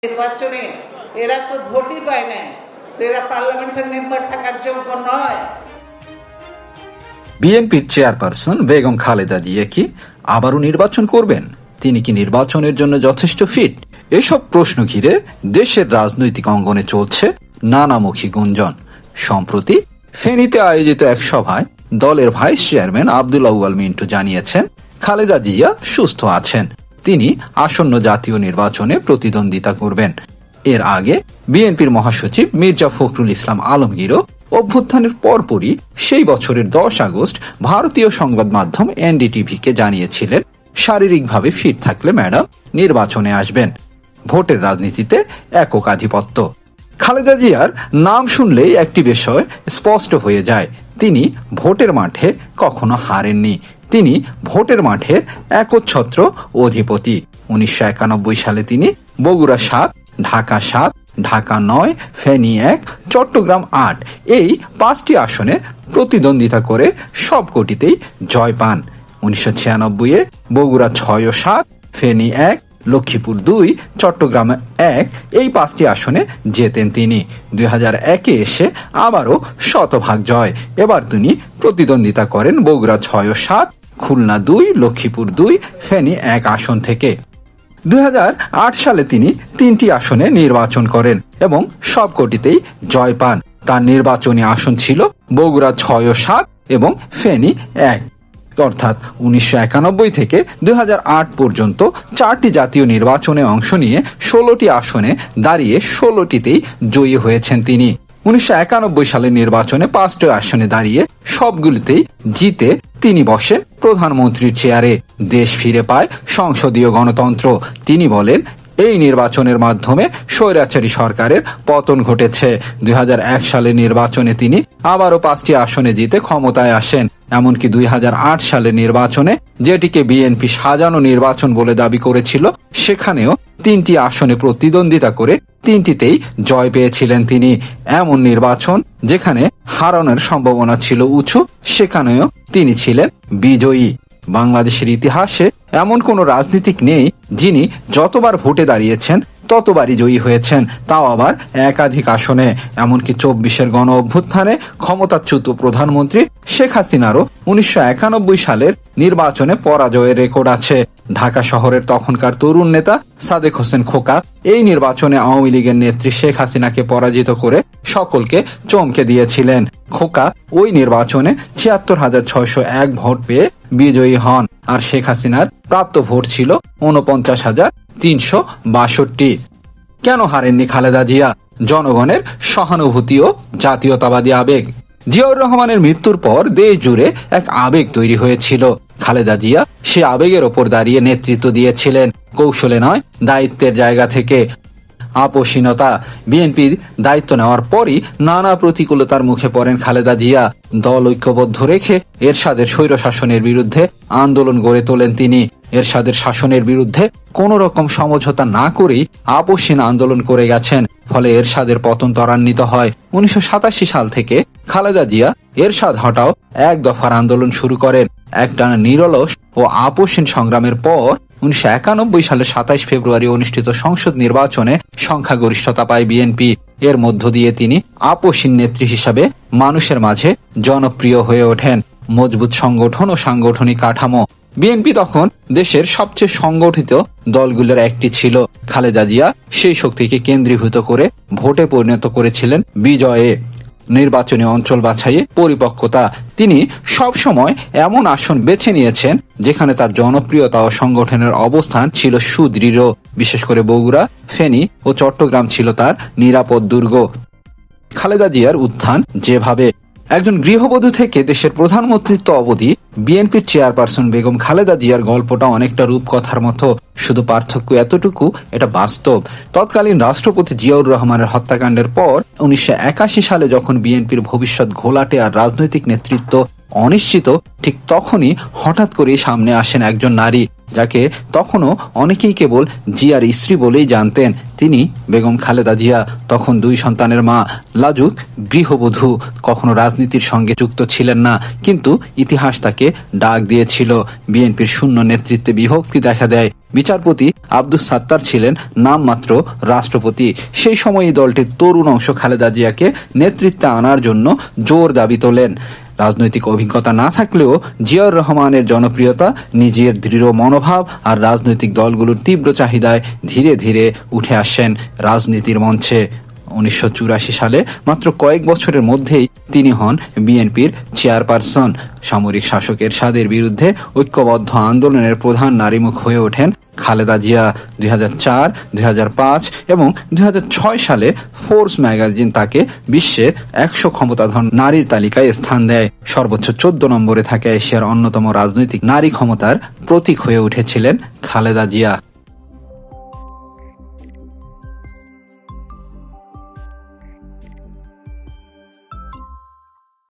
নির্বাচনে এরা তো ভোটই পায় না, এরা পার্লামেন্টের মেম্বার থাকার যোগ্য নয়। বিএনপির চেয়ারপারসন বেগম খালেদা জিয়া কি আবারও নির্বাচন করবেন? তিনি কি নির্বাচনের জন্য যথেষ্ট ফিট? এসব প্রশ্ন ঘিরে দেশের রাজনৈতিক অঙ্গনে চলছে নানামুখী গুঞ্জন। সম্প্রতি ফেনীতে আয়োজিত এক সভায় দলের ভাইস চেয়ারম্যান আব্দুল আউয়াল মিন্টু জানিয়েছেন, খালেদা জিয়া সুস্থ আছেন, তিনি আসন্ন জাতীয় নির্বাচনে প্রতিদ্বন্দ্বিতা করবেন। এর আগে বিএনপির মহাসচিব মির্জা ফখরুল ইসলাম আলমগীরও অভ্যুত্থানের পরপরই সেই বছরের 10 আগস্ট ভারতীয় সংবাদ মাধ্যম এনডিটিভিকে জানিয়েছিলেন, শারীরিকভাবে ফিট থাকলে ম্যাডাম নির্বাচনে আসবেন। ভোটের রাজনীতিতে একক আধিপত্য। খালেদা জিয়ার নাম শুনলেই একটি বিষয় স্পষ্ট হয়ে যায়, তিনি ভোটের মাঠে কখনো হারেননি। তিনি ভোটের মাঠের একচ্ছত্র অধিপতি। 1991 সালে তিনি বগুড়া 7, ঢাকা 7, ঢাকা 9, ফেনী 1, চট্টগ্রাম 8 এই 5টি আসনে প্রতিদ্বন্দ্বিতা করে সবকটিতেই জয় পান। 1996-এ বগুড়া 6 ও 7, ফেনী 1, লক্ষ্মীপুর 2, চট্টগ্রাম 1 এই 5টি আসনে জেতেন তিনি। 2001-এ এসে আবারও শতভাগ জয়। এবার তিনি প্রতিদ্বন্দ্বিতা করেন বগুড়া 6 ও 7, খুলনা 2, লক্ষ্মীপুর 2, ফেনী 1 আসন থেকে। 2008 সালে তিনি 3টি আসনে নির্বাচন করেন এবং সবকটিতেই জয় পান। তার নির্বাচনী আসন ছিল বগুড়া 6 ও 7 এবং ফেনী 1। অর্থাৎ 1991 থেকে 2008 পর্যন্ত 4টি জাতীয় নির্বাচনে অংশ নিয়ে 16টি আসনে দাঁড়িয়ে 16টিতেই জয়ী হয়েছেন তিনি। 1991 সালের নির্বাচনে 5টি আসনে দাঁড়িয়ে সবগুলিতেই জিতে তিনি বসেন প্রধানমন্ত্রীর চেয়ারে। দেশ ফিরে পায় সংসদীয় গণতন্ত্র। তিনি বলেন, এই নির্বাচনের মাধ্যমে স্বৈরাচারী সরকারের পতন ঘটেছে। 2001 সালের নির্বাচনে তিনি আবারও 5টি আসনে জিতে ক্ষমতায় আসেন। এমনকি 2008 সালের নির্বাচনে, যেটিকে বিএনপি সাজানো নির্বাচন বলে দাবি করেছিল, সেখানেও 3টি আসনে প্রতিদ্বন্দ্বিতা করে 3টিতেই জয় পেয়েছিলেন তিনি। এমন নির্বাচন যেখানে হারানোর সম্ভাবনা ছিল উঁচু, সেখানেও তিনি ছিলেন বিজয়ী। বাংলাদেশের ইতিহাসে এমন কোন রাজনীতিক নেই যিনি যতবার ভোটে দাঁড়িয়েছেন ততবারই জয়ী হয়েছেন, তাও আবার একাধিক আসনে। এমনকি 24-এর গণ অভ্যুত্থানে ক্ষমতাচ্যুত প্রধানমন্ত্রী শেখ হাসিনারও 1991 সালের নির্বাচনে পরাজয়ের রেকর্ড আছে। ঢাকা শহরের তখনকার তরুণ নেতা সাদেক হোসেন খোকা এই নির্বাচনে আওয়ামী লীগের নেত্রী শেখ হাসিনাকে পরাজিত করে সকলকে চমকে দিয়েছিলেন। খোকা ওই নির্বাচনে 76,601 ভোট পেয়ে বিজয়ী হন, আর শেখ হাসিনার প্রাপ্ত ভোট ছিল 49,362। কেন হারেননি খালেদা জিয়া? জনগণের সহানুভূতি ও জাতীয়তাবাদী আবেগ। জিয়াউর রহমানের মৃত্যুর পর দেশ জুড়ে এক আবেগ তৈরি হয়েছিল। খালেদা জিয়া সে আবেগের ওপর দাঁড়িয়ে নেতৃত্ব দিয়েছিলেন, কৌশলে নয়, দায়িত্বের জায়গা থেকে। আপোষহীনতা। বিএনপির দায়িত্ব নেওয়ার পরই নানা প্রতিকূলতার মুখে পড়েন খালেদা জিয়া। দল ঐক্যবদ্ধ রেখে এরশাদের স্বৈরশাসনের বিরুদ্ধে আন্দোলন গড়ে তোলেন তিনি। এরশাদের শাসনের বিরুদ্ধে কোন রকম সমঝোতা না করেই আপোষহীন আন্দোলন করে গেছেন। ফলে এরশাদের পতন ত্বরান্বিত হয়। 1987 সাল থেকে খালেদা জিয়া এরশাদ হটাও এক দফার আন্দোলন শুরু করেন। একটানা নিরলস ও আপোষহীন সংগ্রামের পর 1991 সালের 27 ফেব্রুয়ারি অনুষ্ঠিত সংসদ নির্বাচনে সংখ্যাগরিষ্ঠতা পায় বিএনপি। এর মধ্য দিয়ে তিনি আপোষহীন নেত্রী হিসাবে মানুষের মাঝে জনপ্রিয় হয়ে ওঠেন। মজবুত সংগঠন ও সাংগঠনিক কাঠামো। বিএনপি তখন দেশের সবচেয়ে সংগঠিত দলগুলোর একটি ছিল। খালেদা জিয়া সেই শক্তিকে কেন্দ্রীভূত করে ভোটে পরিণত করেছিলেন বিজয়ে। নির্বাচনী অঞ্চল বাছাইয়ে পরিপক্কতা। তিনি সব সময় এমন আসন বেছে নিয়েছেন যেখানে তার জনপ্রিয়তা ও সংগঠনের অবস্থান ছিল সুদৃঢ়। বিশেষ করে বগুড়া, ফেনী ও চট্টগ্রাম ছিল তার নিরাপদ দুর্গ। খালেদা জিয়ার উত্থান যেভাবে একজন গৃহবধূ থেকে দেশের প্রধানমন্ত্রীত্ব অবধি বিএনপির চেয়ারপারসন বেগম খালেদা জিয়ার গল্পটা অনেকটা রূপকথার মতো। শুধু পার্থক্য এতটুকু, এটা বাস্তব। তৎকালীন রাষ্ট্রপতি জিয়াউর রহমানের হত্যাকাণ্ডের পর 1981 সালে যখন বিএনপির ভবিষ্যৎ ঘোলাটে আর রাজনৈতিক নেতৃত্ব অনিশ্চিত, ঠিক তখনই হঠাৎ করে সামনে আসেন একজন নারী, যাকে তখনও অনেকেই কেবল জিয়ার স্ত্রী বলেই জানতেন। তিনি বেগম খালেদা জিয়া তখন 2 সন্তানের মা, লাজুক গৃহবধূ, কখনো রাজনীতির সঙ্গে যুক্ত ছিলেন না, কিন্তু ইতিহাস তাকে ডাক দিয়েছিল। বিএনপির শূন্য নেতৃত্বে বিভক্তি দেখা দেয়। বিচারপতি আব্দুস সাত্তার ছিলেন নামমাত্র রাষ্ট্রপতি। সেই সময় দলটির তরুণ অংশ খালেদা জিয়াকে নেতৃত্বে আনার জন্য জোর দাবি তোলেন। রাজনৈতিক অভিজ্ঞতা না থাকলেও জিয়াউর রহমানের জনপ্রিয়তা, নিজের দৃঢ় মনোভাব আর রাজনৈতিক দলগুলোর তীব্র চাহিদায় ধীরে ধীরে উঠে আসেন রাজনীতির মঞ্চে। 1984 সালে মাত্র কয়েক বছরের মধ্যেই তিনি হন বিএনপির চেয়ারপারসন। সামরিক শাসক এরশাদের বিরুদ্ধে ঐক্যবদ্ধ আন্দোলনের প্রধান নারীমুখ হয়ে ওঠেন খালেদা জিয়া। 2004, 2005 এবং 2006 সালে ফোর্বস ম্যাগাজিন তাকে বিশ্বের 100 ক্ষমতাধর নারীর তালিকায় স্থান দেয়। সর্বোচ্চ 14 নম্বরে থাকা এশিয়ার অন্যতম রাজনৈতিক নারী ক্ষমতার প্রতীক হয়ে উঠেছিলেন খালেদা জিয়া।